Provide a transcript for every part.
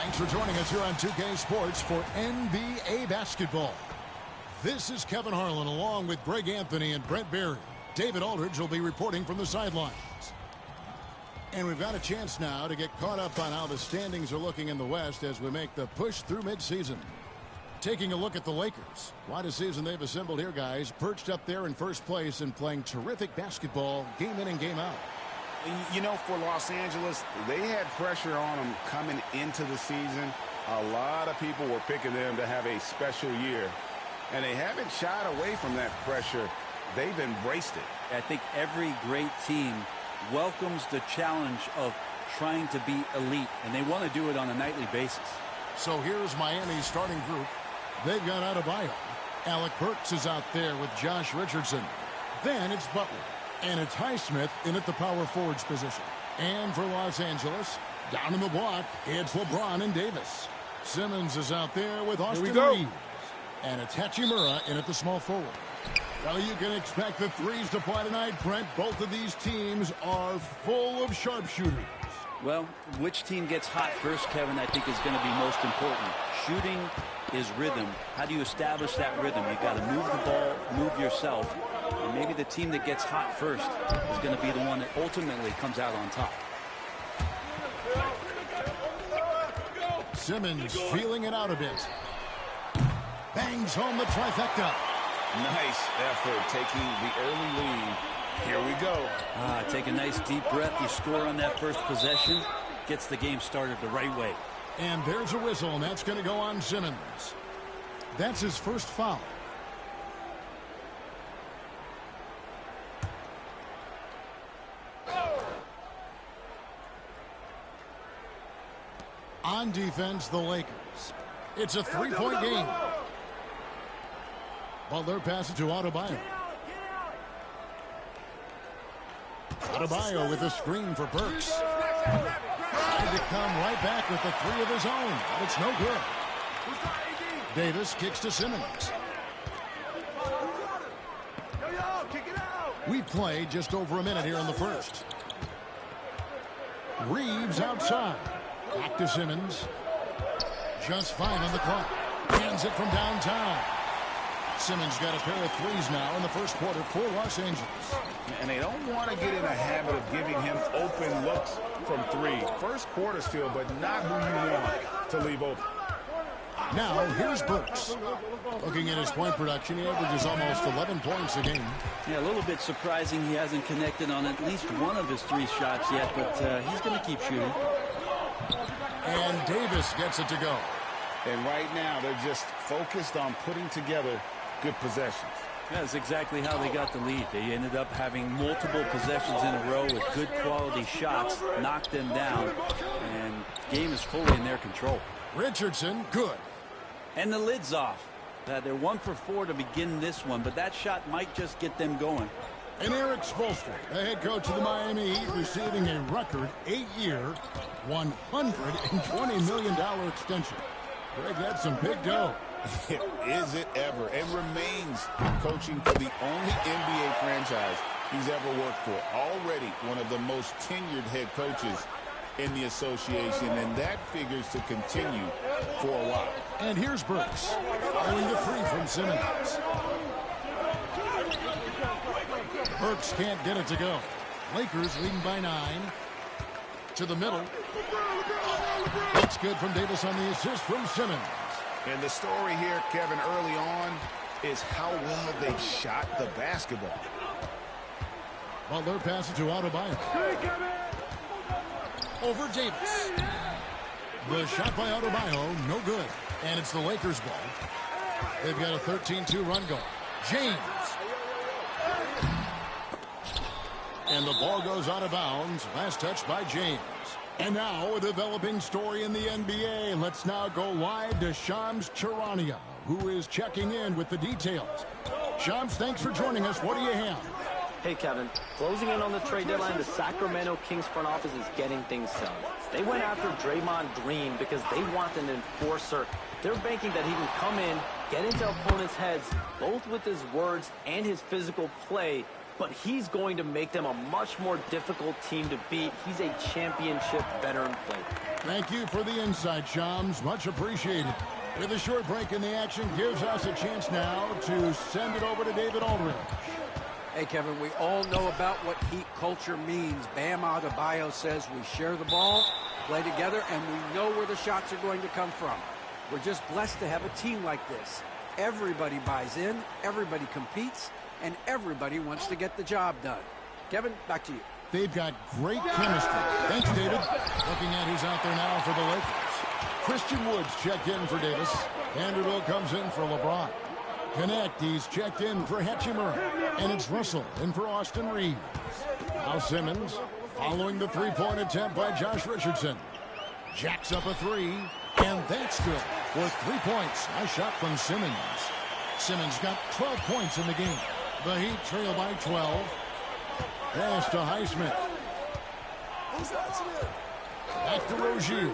Thanks for joining us here on 2K Sports for NBA basketball. This is Kevin Harlan along with Greg Anthony and Brent Barry. David Aldridge will be reporting from the sidelines. And we've got a chance now to get caught up on how the standings are looking in the West as we make the push through midseason. Taking a look at the Lakers. Quite a season they've assembled here, guys. Perched up there in first place and playing terrific basketball game in and game out. You know, for Los Angeles, they had pressure on them coming into the season. A lot of people were picking them to have a special year. And they haven't shied away from that pressure. They've embraced it. I think every great team welcomes the challenge of trying to be elite, and they want to do it on a nightly basis. So here's Miami's starting group. They've got Adebayo. Alec Burks is out there with Josh Richardson. Then it's Butler. And it's Highsmith in at the power forwards position. And for Los Angeles, down in the block, it's LeBron and Davis. Simmons is out there with Austin Reeves. And it's Hachimura in at the small forward. Well, you can expect the threes to fly tonight, Brent. Both of these teams are full of sharpshooters. Well, which team gets hot first, Kevin, I think is going to be most important. Shooting is rhythm. How do you establish that rhythm? You've got to move the ball, move yourself. And maybe the team that gets hot first is going to be the one that ultimately comes out on top. Simmons feeling it out a bit. Bangs home the trifecta. Nice effort taking the early lead. Here we go. Take a nice deep breath. You score on that first possession. Gets the game started the right way. And there's a whistle, and that's going to go on Simmons. That's his first foul. On defense, the Lakers. It's a three-point game. Butler passes to Adebayo. Adebayo with a screen for Burks. Trying to come right back with the three of his own, but it's no good. Davis kicks to Simmons. We play just over a minute here in the first. Reeves outside. Back to Simmons. Just fine on the clock. Hands it from downtown. Simmons got a pair of threes now in the first quarter for Los Angeles. And they don't want to get in a habit of giving him open looks from three. First quarter still, but not who you want to leave open. Now, here's Burks. Looking at his point production, he averages almost 11 points a game. Yeah, a little bit surprising he hasn't connected on at least one of his three shots yet, but he's going to keep shooting. And Davis gets it to go. And right now, they're just focused on putting together good possessions. Yeah, that's exactly how they got the lead. They ended up having multiple possessions in a row with good quality shots, knocked them down, and the game is fully in their control. Richardson, good. And the lid's off. They're 1 for 4 to begin this one, but that shot might just get them going. And Eric Spoelstra, the head coach of the Miami Heat, receiving a record 8-year, $120 million extension. Greg, that's some big dough. Is it ever? And remains coaching for the only NBA franchise he's ever worked for. Already one of the most tenured head coaches in the association, and that figures to continue for a while. And here's Burks, following the three from Simmons. Burks can't get it to go. Lakers leading by 9. To the middle. That's good from Davis on the assist from Simmons. And the story here, Kevin, early on is how well they shot the basketball. Butler passes to Adebayo. Over Davis. The shot by Adebayo, no good. And it's the Lakers' ball. They've got a 13-2 run going. James. And the ball goes out of bounds. Last touch by James. And now a developing story in the NBA. Let's now go live to Shams Charania, who is checking in with the details. Shams, thanks for joining us. What do you have? Hey, Kevin. Closing in on the trade deadline, the Sacramento Kings front office is getting things done. They went after Draymond Green because they want an enforcer. They're banking that he can come in, get into opponents' heads, both with his words and his physical play, but he's going to make them a much more difficult team to beat. He's a championship veteran player. Thank you for the insight, Shams. Much appreciated. With a short break in the action, gives us a chance now to send it over to David Aldridge. Hey, Kevin, we all know about what Heat culture means. Bam Adebayo says we share the ball, play together, and we know where the shots are going to come from. We're just blessed to have a team like this. Everybody buys in, everybody competes, and everybody wants to get the job done. Kevin, back to you. They've got great chemistry. Thanks, David. Looking at who's out there now for the Lakers. Christian Woods checked in for Davis. Vanderbilt comes in for LeBron. Connect, he's checked in for Hachimura. And it's Russell in for Austin Reeves. Now Simmons following the three-point attempt by Josh Richardson. Jacks up a three, and that's good for 3 points. Nice shot from Simmons. Simmons got 12 points in the game. The Heat trail by 12. Pass to Highsmith. Back to Rozier.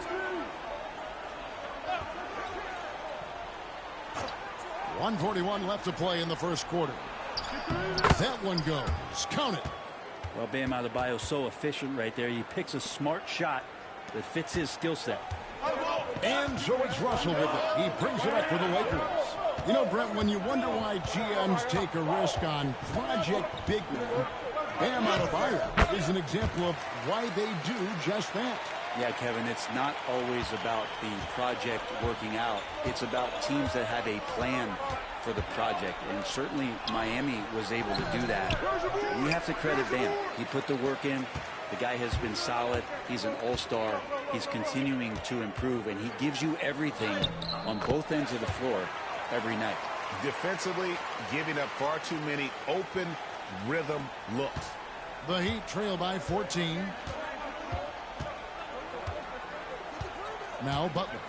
.141 left to play in the first quarter. That one goes. Count it. Well, Bam Adebayo is so efficient right there. He picks a smart shot that fits his skill set. And so it's Russell with it. He brings it up for the Lakers. You know, Brent, when you wonder why GMs take a risk on project big men, Bam Adebayo is an example of why they do just that. Yeah, Kevin, it's not always about the project working out. It's about teams that have a plan for the project, and certainly Miami was able to do that. You have to credit Bam. He put the work in. The guy has been solid. He's an all-star. He's continuing to improve, and he gives you everything on both ends of the floor every night. Defensively, giving up far too many open rhythm looks. The Heat trail by 14. Now Butler.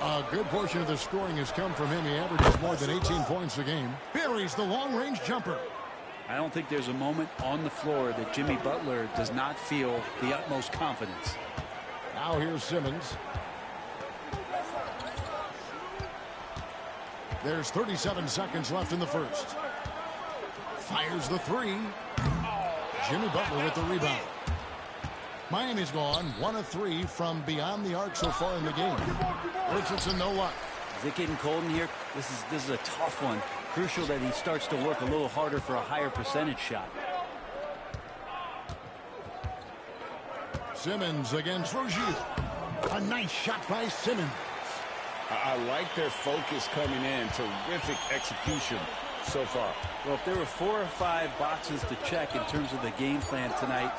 A good portion of the scoring has come from him. He averages more than 18 points a game. Buries the long-range jumper. I don't think there's a moment on the floor that Jimmy Butler does not feel the utmost confidence. Now here's Simmons. There's 37 seconds left in the first. Fires the three. Jimmy Butler with the rebound. Miami's gone 1 of 3 from beyond the arc so far in the game. Richardson, no luck. Is it getting cold in here? This is a tough one. Crucial that he starts to work a little harder for a higher percentage shot. Simmons against Rozier. A nice shot by Simmons. I like their focus coming in. Terrific execution so far. Well, if there were 4 or 5 boxes to check in terms of the game plan tonight,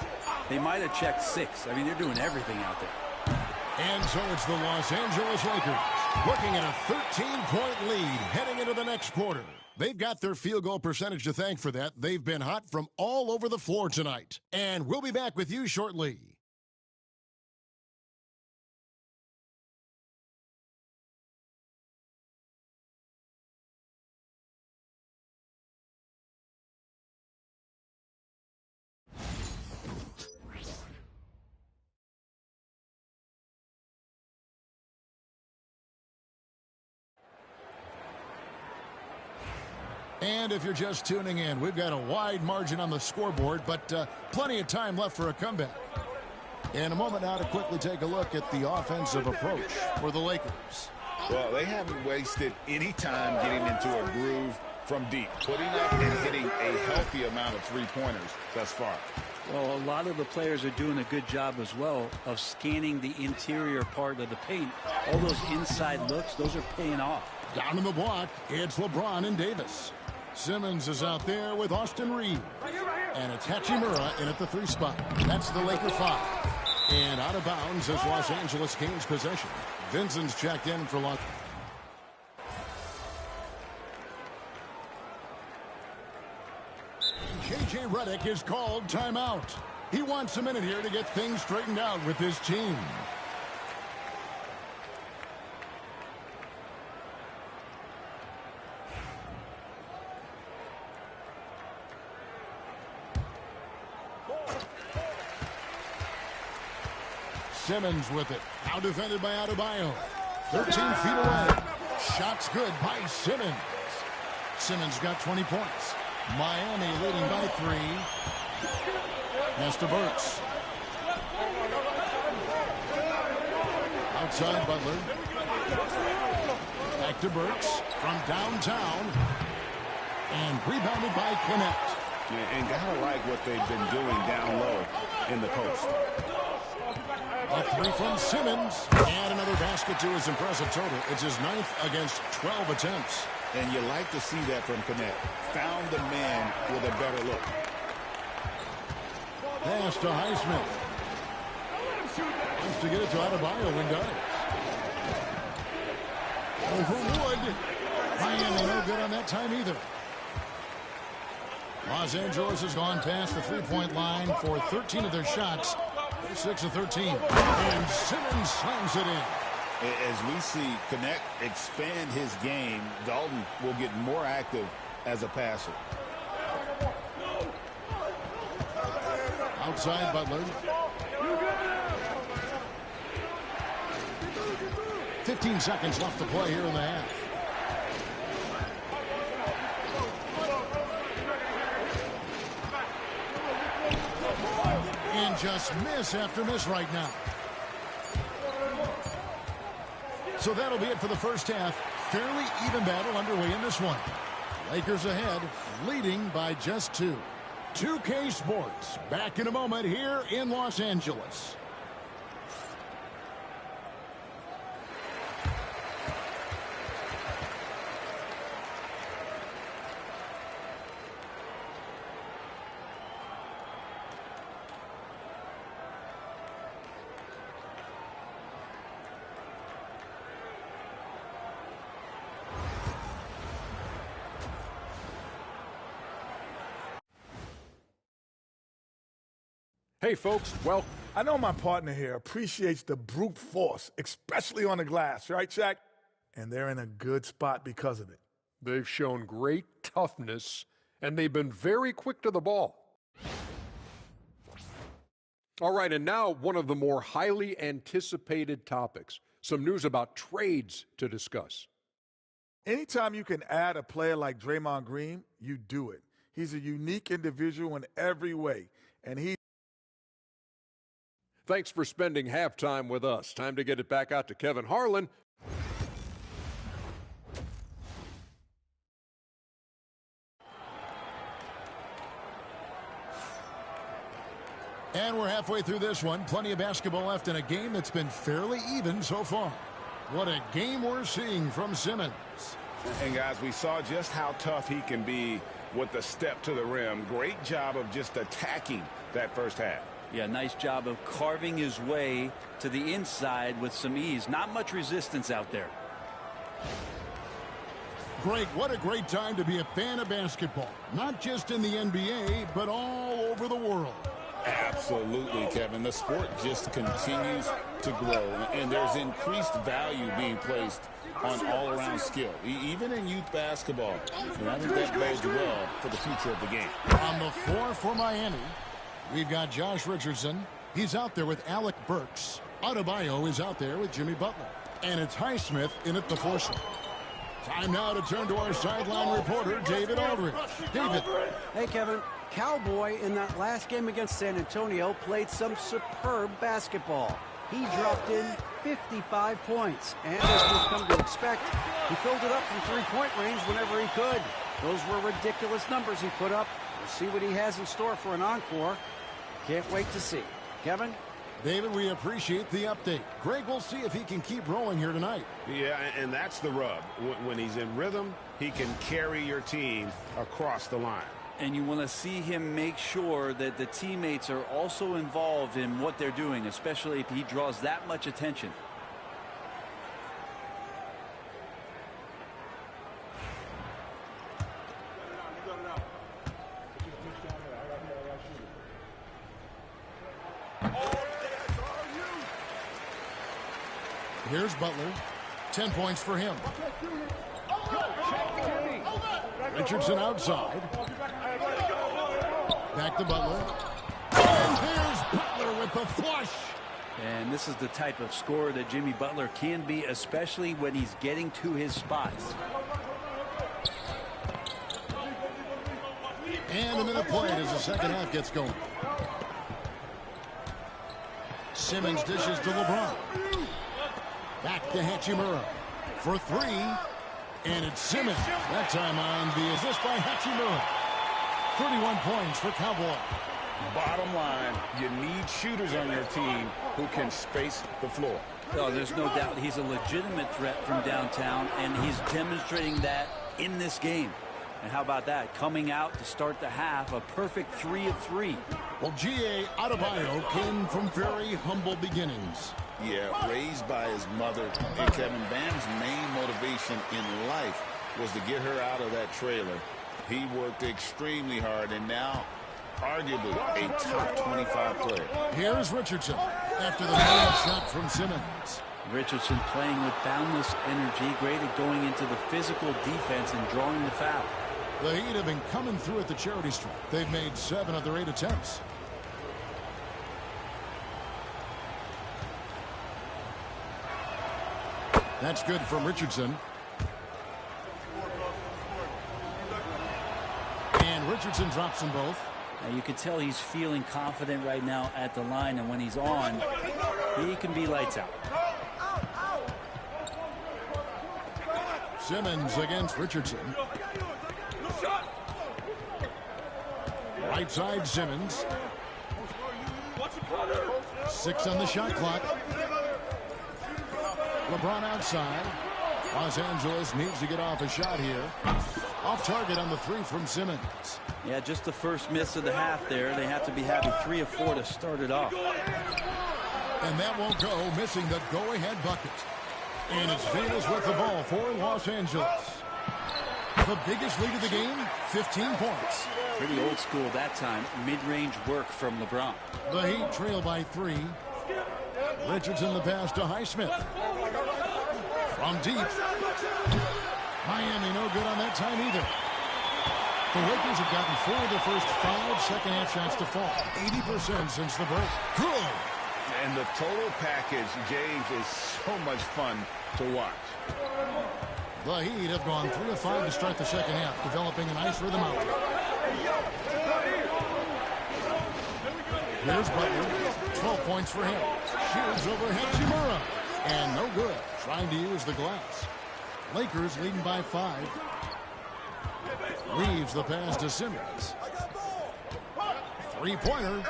they might have checked 6. I mean, they're doing everything out there. And so it's the Los Angeles Lakers looking at a 13-point lead heading into the next quarter. They've got their field goal percentage to thank for that. They've been hot from all over the floor tonight. And we'll be back with you shortly. And if you're just tuning in, we've got a wide margin on the scoreboard, but plenty of time left for a comeback. In a moment now to quickly take a look at the offensive approach for the Lakers. Well, they haven't wasted any time getting into a groove from deep, putting up and hitting a healthy amount of three-pointers thus far. Well, a lot of the players are doing a good job as well of scanning the interior part of the paint. All those inside looks, those are paying off. Down in the block, it's LeBron and Davis. Simmons is out there with Austin Reeves. And it's Hachimura in at the 3 spot. That's the Laker 5. And out of bounds as Los Angeles gains possession. Vincent's checked in for Los. J.J. Redick is called timeout. He wants a minute here to get things straightened out with his team. Simmons with it. Now defended by Adebayo. 13 feet away. Shots good by Simmons. Simmons got 20 points. Miami leading by 3. Pass to Burks. Outside Butler. Back to Burks from downtown. And rebounded by Connect. And gotta like what they've been doing down low in the post. A 3 from Simmons. And another basket to his impressive total. It's his 9th against 12 attempts. And you like to see that from Connect. Found the man with a better look. Pass to Highsmith. Wants to get it to Adebayo and does. Over Wood. Miami no good on that time either. Los Angeles has gone past the three-point line for 13 of their shots. 6 of 13. And Simmons slams it in. As we see Connect expand his game, Dalton will get more active as a passer. Outside Butler. 15 seconds left to play here in the half. And just miss after miss right now. So that'll be it for the first half. Fairly even battle underway in this one. Lakers ahead, leading by just 2. 2K Sports, back in a moment here in Los Angeles. Hey, folks, well, I know my partner here appreciates the brute force, especially on the glass, right, Shaq? And they're in a good spot because of it. they've shown great toughness, and they've been very quick to the ball. All right, and now one of the more highly anticipated topics, some news about trades to discuss. Anytime you can add a player like Draymond Green, you do it. He's a unique individual in every way, and he. Thanks for spending halftime with us. Time to get it back out to Kevin Harlan. And we're halfway through this one. Plenty of basketball left in a game that's been fairly even so far. What a game we're seeing from Simmons. And guys, we saw just how tough he can be with the step to the rim. Great job of just attacking that first half. Yeah, nice job of carving his way to the inside with some ease. Not much resistance out there. Greg, what a great time to be a fan of basketball. Not just in the NBA, but all over the world. Absolutely, Kevin. The sport just continues to grow, and there's increased value being placed on all-around skill, even in youth basketball. And I think that bodes well for the future of the game. On the floor for Miami, we've got Josh Richardson. He's out there with Alec Burks. Adebayo is out there with Jimmy Butler. And it's Highsmith in at the four slot. Time now to turn to our sideline reporter, David Aldridge. David. Hey, Kevin. Cowboy in that last game against San Antonio played some superb basketball. He dropped in 55 points. And as we've come to expect, he filled it up from three-point range whenever he could. Those were ridiculous numbers he put up. We'll see what he has in store for an encore. Can't wait to see. Kevin? David, we appreciate the update. Greg, we'll see if he can keep rolling here tonight. Yeah, and that's the rub. When he's in rhythm, he can carry your team across the line. And you want to see him make sure that the teammates are also involved in what they're doing, especially if he draws that much attention. Here's Butler. 10 points for him. Richardson outside. Back to Butler. And there's Butler with the flush. And this is the type of scorer that Jimmy Butler can be, especially when he's getting to his spots. a minute played as the second half gets going. Simmons dishes to LeBron. Back to Hachimura for three. And it's Simmons. That time on the assist by Hachimura. 31 points for Cowboy. Bottom line, you need shooters on your team who can space the floor. Oh, there's no doubt he's a legitimate threat from downtown, and he's demonstrating that in this game. And how about that? Coming out to start the half, a perfect 3 of 3. Well, G.A. Adebayo came from very humble beginnings. Yeah, raised by his mother. And Kevin, Bam's main motivation in life was to get her out of that trailer. He worked extremely hard, and now arguably a top 25 player. Here's Richardson after the long shot from Simmons. Richardson playing with boundless energy, great at going into the physical defense and drawing the foul. The Heat have been coming through at the charity stripe. They've made 7 of their 8 attempts. That's good from Richardson. And Richardson drops them both. Now you can tell he's feeling confident right now at the line, and when he's on, he can be lights out. Simmons against Richardson. Right side Simmons. 6 on the shot clock. LeBron outside. Los Angeles needs to get off a shot here. Off target on the 3 from Simmons. Yeah, just the first miss of the half there. They have to be having 3 of 4 to start it off. And that won't go, missing the go-ahead bucket. And it's Davis with the ball for Los Angeles. The biggest lead of the game, 15 points. Pretty old school that time. Mid-range work from LeBron. The Heat trail by 3. Richardson the pass to Highsmith. From deep. Miami no good on that time either. The Lakers have gotten 4 of their first 5 second-half shots to fall. 80% since the break. Good. And the total package, James, is so much fun to watch. The Heat have gone 3 of 5 to start the second half, developing a nice rhythm out there. Here's Butler. 12 points for him. Shoots over Hachimura. And no good. Trying to use the glass. Lakers leading by 5. Leaves the pass to Simmons. 3-pointer.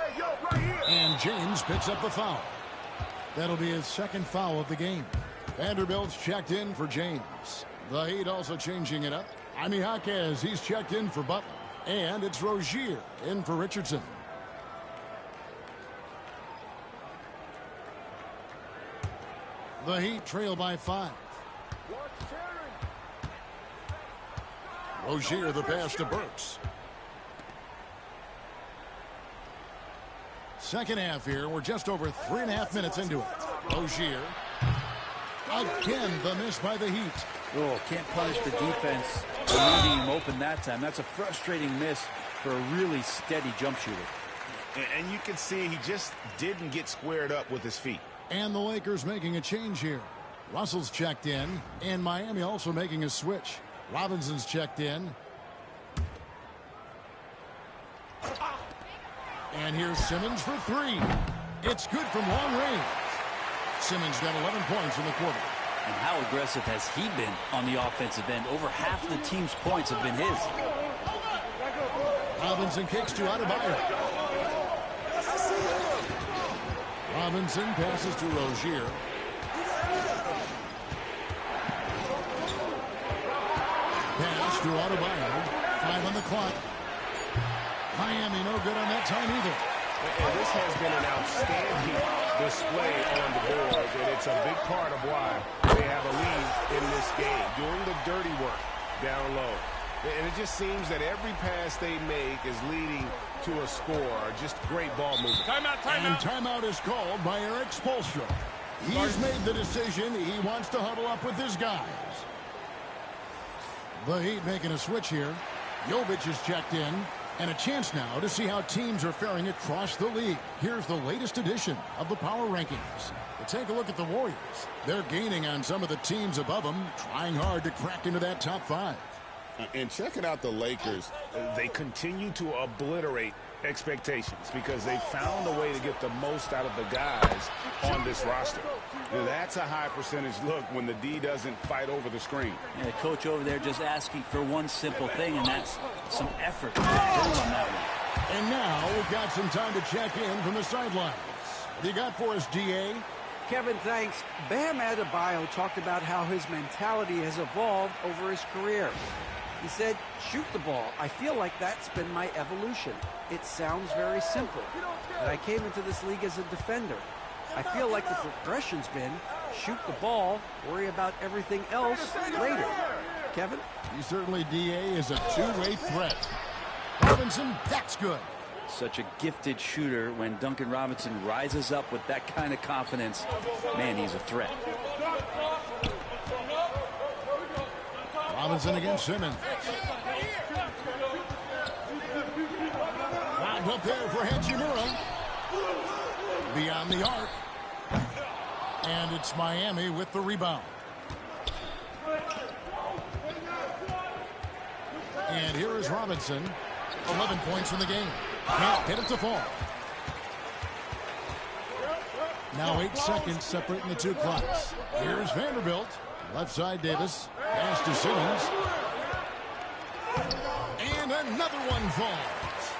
And James picks up the foul. That'll be his second foul of the game. Vanderbilt's checked in for James. The Heat also changing it up. Jaime Jaquez, he's checked in for Butler. And it's Rozier in for Richardson. The Heat trail by 5. Rozier the pass to Burks. Second half here. We're just over 3.5 minutes into it. Rozier. Again, the miss by the Heat. Oh, can't punish the defense for leaving him open that time. That's a frustrating miss for a really steady jump shooter. And you can see he just didn't get squared up with his feet. And the Lakers making a change here. Russell's checked in, and Miami also making a switch. Robinson's checked in. And here's Simmons for 3. It's good from long range. Simmons got 11 points in the quarter. And how aggressive has he been on the offensive end? Over half the team's points have been his. Robinson kicks to Adebayo. Robinson passes to Rozier. Pass to Adebayo. 5 on the clock. Miami no good on that time either. And this has been an outstanding display on the board, and it's a big part of why they have a lead in this game, doing the dirty work down low. And it just seems that every pass they make is leading to a score. Just great ball movement. Timeout. And timeout is called by Eric Spoelstra. He's made the decision. He wants to huddle up with his guys. The Heat making a switch here. Jovic is checked in. And a chance now to see how teams are faring across the league. Here's the latest edition of the Power Rankings. To take a look at the Warriors. They're gaining on some of the teams above them, trying hard to crack into that top 5. And checking out the Lakers, They continue to obliterate expectations because they found a way to get the most out of the guys on this roster. That's a high percentage look when the D doesn't fight over the screen. Yeah, the coach over there just asking for one simple thing, and that's some effort. On that one. And now we've got some time to check in from the sidelines. What do you got for us, DA? Kevin, thanks. Bam Adebayo talked about how his mentality has evolved over his career. He said, shoot the ball. I feel like that's been my evolution. It sounds very simple, but I came into this league as a defender. I feel like the progression's been shoot the ball, worry about everything else later. Kevin? He certainly, DA, is a two-way threat. Robinson, that's good. Such a gifted shooter. When Duncan Robinson rises up with that kind of confidence, man, he's a threat. Robinson against Simmons. Wound up there for Hachimura. Beyond the arc. And it's Miami with the rebound. And here is Robinson. 11 points in the game. Can't get it to fall. Now 8 seconds separating the two clocks. Here's Vanderbilt. Left side Davis. Pass to Simmons. And another one falls.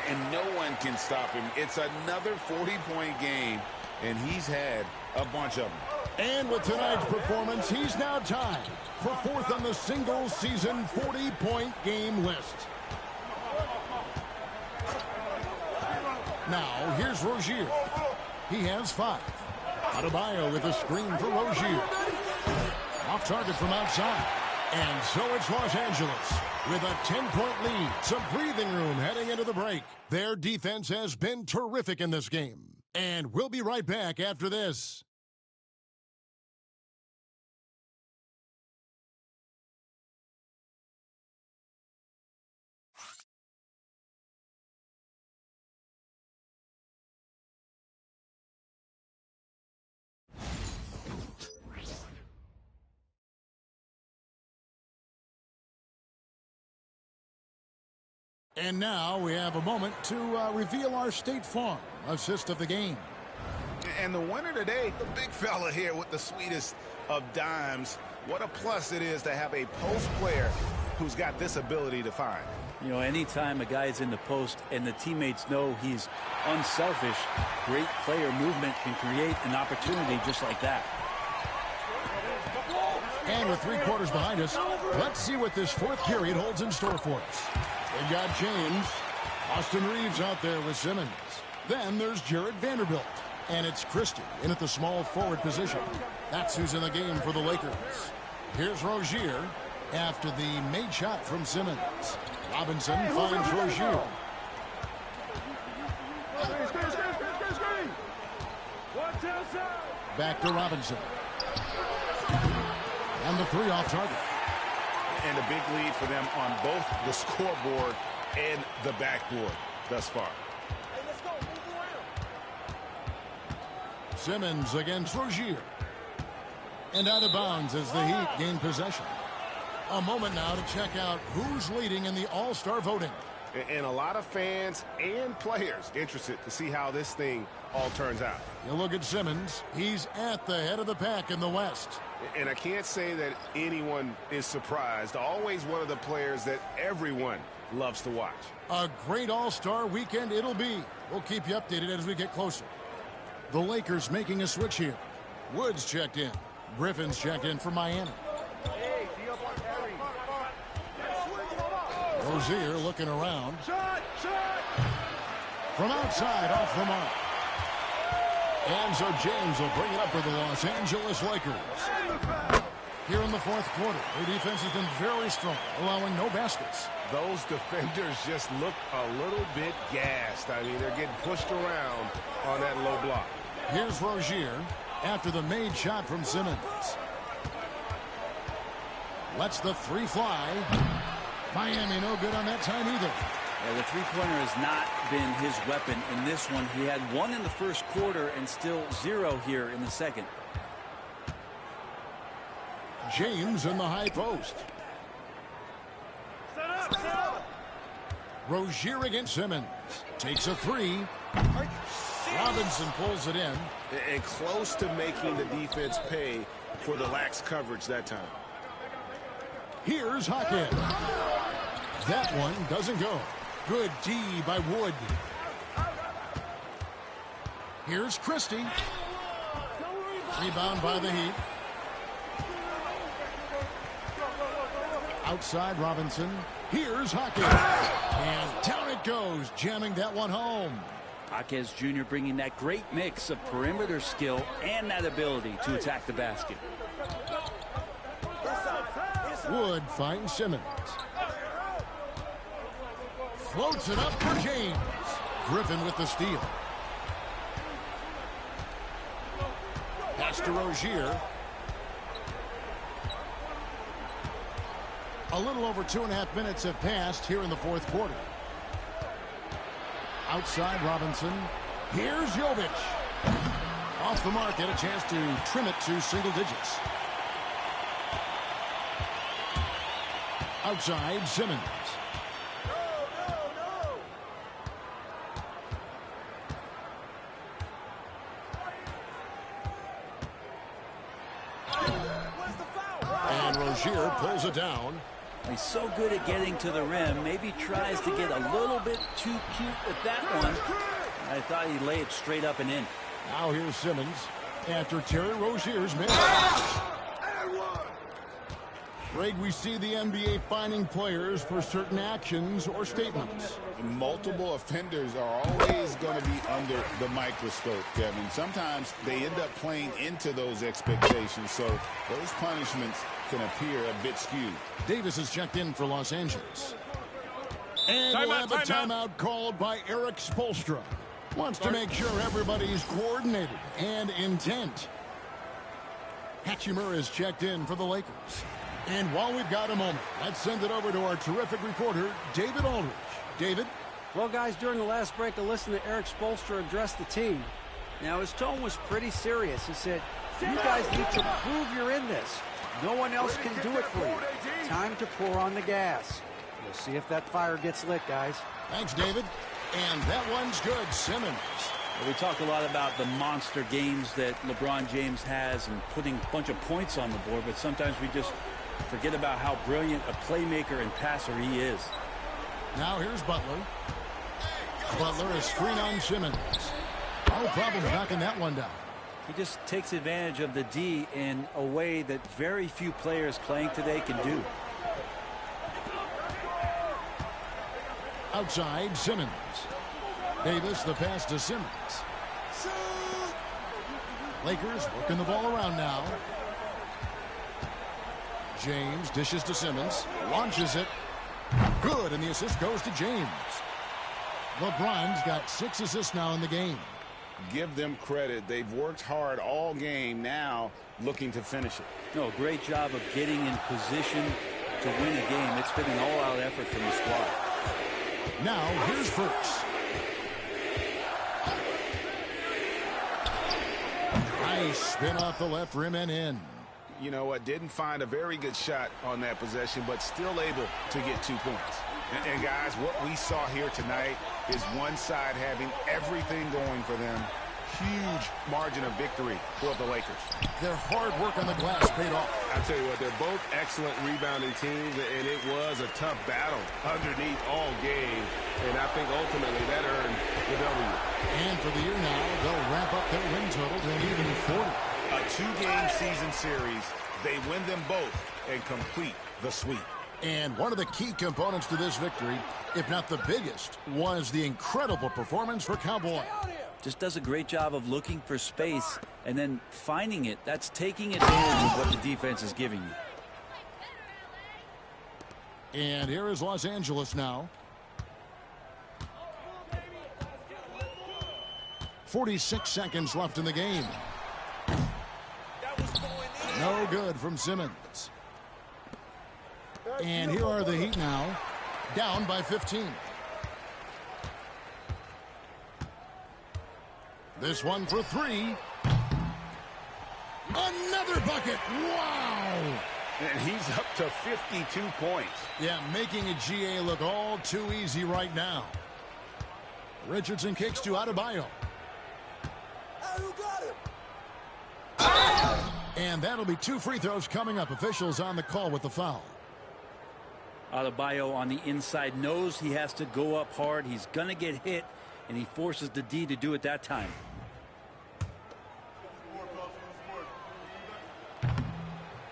and no one can stop him. It's another 40-point game, and he's had a bunch of them. And with tonight's performance, he's now tied for fourth on the single-season 40-point game list. Now, here's Rozier. He has 5. Adebayo with a screen for Rozier. Off target from outside. And so it's Los Angeles with a 10-point lead. Some breathing room heading into the break. Their defense has been terrific in this game. And we'll be right back after this. And now we have a moment to reveal our State Farm assist of the game. And the winner today, the big fella here with the sweetest of dimes. What a plus it is to have a post player who's got this ability to find. You know, anytime a guy is in the post and the teammates know he's unselfish, great player movement can create an opportunity just like that. And with 3 quarters behind us, let's see what this fourth period holds in store for us. They've got James. Austin Reeves out there with Simmons. Then there's Jared Vanderbilt. And it's Christie in at the small forward position. That's who's in the game for the Lakers. Here's Rozier after the made shot from Simmons. Robinson finds Rozier. Back to Robinson. And the 3 off target. And a big lead for them on both the scoreboard and the backboard thus far. Simmons against Rozier. And out of bounds as the Heat gain possession. A moment now to check out who's leading in the All-Star voting. And a lot of fans and players interested to see how this thing all turns out. You look at Simmons. He's at the head of the pack in the West. And I can't say that anyone is surprised. Always one of the players that everyone loves to watch. A great All-Star weekend it'll be. We'll keep you updated as we get closer. The Lakers making a switch here. Woods checked in. Griffin's checked in for Miami. Rozier looking around. From outside, off the mark. And so James will bring it up for the Los Angeles Lakers. Here in the fourth quarter, their defense has been very strong, allowing no baskets. Those defenders just look a little bit gassed. I mean, they're getting pushed around on that low block. Here's Rozier after the made shot from Simmons. Lets the 3 fly. Miami no good on that time either. Yeah, the three-pointer has not been his weapon in this one. He had 1 in the first quarter and still 0 here in the second. James in the high post. Rozier against Simmons. Takes a three. Robinson pulls it in. And close to making the defense pay for the lax coverage that time. Here's Hawkins. That one doesn't go. Good D by Wood. Here's Christie. Rebound by the Heat. Outside Robinson. Here's Hawkins. And down it goes, jamming that one home. Hawkins Jr. bringing that great mix of perimeter skill and that ability to attack the basket. Wood finds Simmons. Floats it up for James. Griffin with the steal. Pass to Rozier. A little over 2.5 minutes have passed here in the fourth quarter. Outside Robinson. Here's Jovic. Off the mark, get a chance to trim it to single digits. Outside Simmons. And Rozier pulls it down. He's so good at getting to the rim. Maybe tries to get a little bit too cute with that one. I thought he'd lay it straight up and in. Now here's Simmons after Terry Rozier's miss. Greg, we see the NBA fining players for certain actions or statements. Multiple offenders are always going to be under the microscope, Kevin. Sometimes they end up playing into those expectations, so those punishments can appear a bit skewed. Davis is checked in for Los Angeles. And we'll have a timeout called by Eric Spoelstra. Wants to make sure everybody's coordinated and intent. Hachimura is checked in for the Lakers. And while we've got a moment, let's send it over to our terrific reporter, David Aldridge. David? Well, guys, during the last break, I listened to Eric Spoelstra address the team. Now, his tone was pretty serious. He said, you guys need to prove you're in this. No one else can do it for you. Time to pour on the gas. We'll see if that fire gets lit, guys. Thanks, David. And that one's good. Simmons. We talk a lot about the monster games that LeBron James has and putting a bunch of points on the board, but sometimes we just forget about how brilliant a playmaker and passer he is. Now here's Butler. Butler is screen on Simmons. No problem knocking that one down. He just takes advantage of the D in a way that very few players playing today can do. Outside Simmons. Davis the pass to Simmons. Lakers working the ball around now. James dishes to Simmons. Launches it. Good, and the assist goes to James. LeBron's got 6 assists now in the game. Give them credit. They've worked hard all game, now looking to finish it. No, great job of getting in position to win a game. It's been an all-out effort from the squad. Now here's Furks. Nice spin off the left rim and in. You know what? Didn't find a very good shot on that possession, but still able to get 2 points. And guys, what we saw here tonight is one side having everything going for them. Huge margin of victory for the Lakers. Their hard work on the glass paid off. I tell you what, they're both excellent rebounding teams, and it was a tough battle underneath all game. And I think ultimately that earned the W. And for the year now, they'll wrap up their win total to an even 40. A 2-game season series. They win them both and complete the sweep. And one of the key components to this victory, if not the biggest, was the incredible performance for Cowboy. Just does a great job of looking for space and then finding it. That's taking advantage of what the defense is giving you. And here is Los Angeles now. 46 seconds left in the game. No good from Simmons. And here are the Heat now, down by 15. This one for 3. Another bucket. Wow. And he's up to 52 points. Yeah, making a GA look all too easy right now. Richardson kicks to Adebayo. And that'll be 2 free throws coming up. Officials on the call with the foul. Adebayo on the inside knows he has to go up hard. He's going to get hit, and he forces the D to do it that time.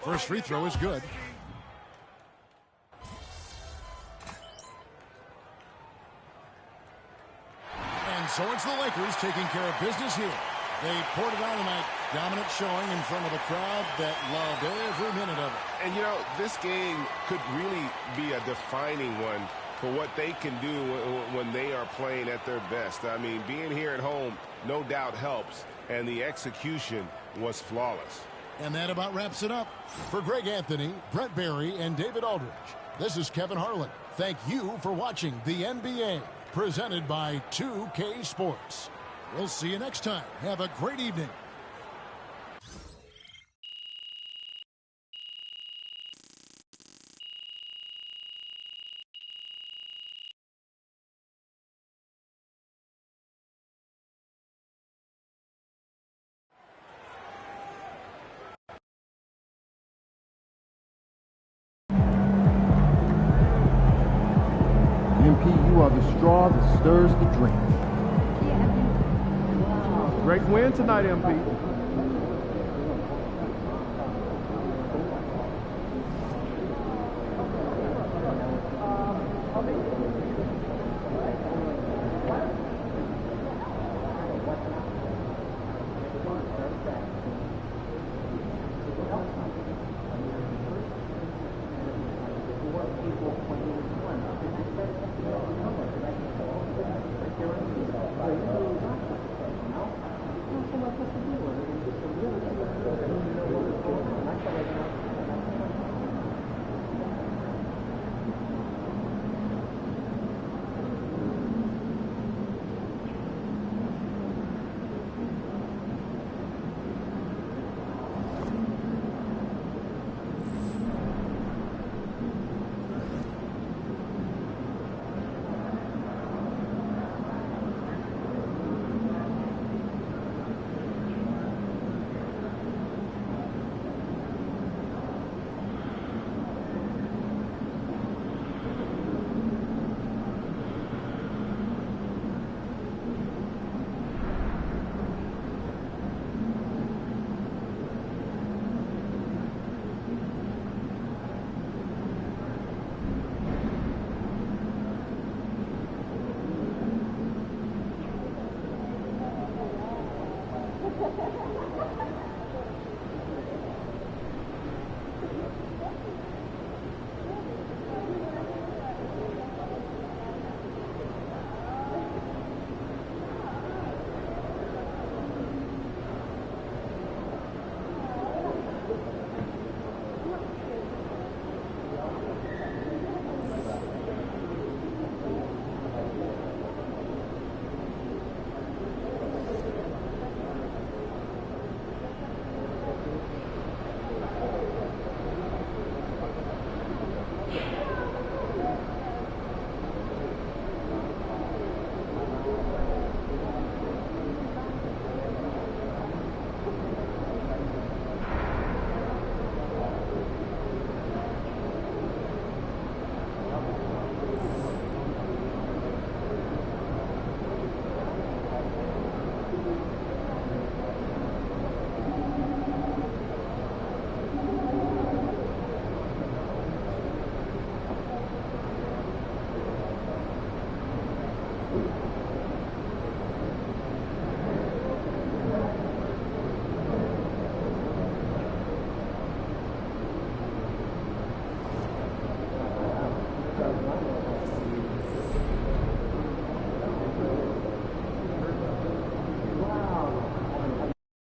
First free throw is good. And so it's the Lakers taking care of business here. They poured it on tonight. Dominant showing in front of a crowd that loved every minute of it. And, you know, this game could really be a defining one for what they can do when they are playing at their best. I mean, being here at home no doubt helps, and the execution was flawless. And that about wraps it up. For Greg Anthony, Brett Barry, and David Aldridge, this is Kevin Harlan. Thank you for watching the NBA, presented by 2K Sports. We'll see you next time. Have a great evening. MP, you are the straw that stirs the drink. Great win tonight, MP.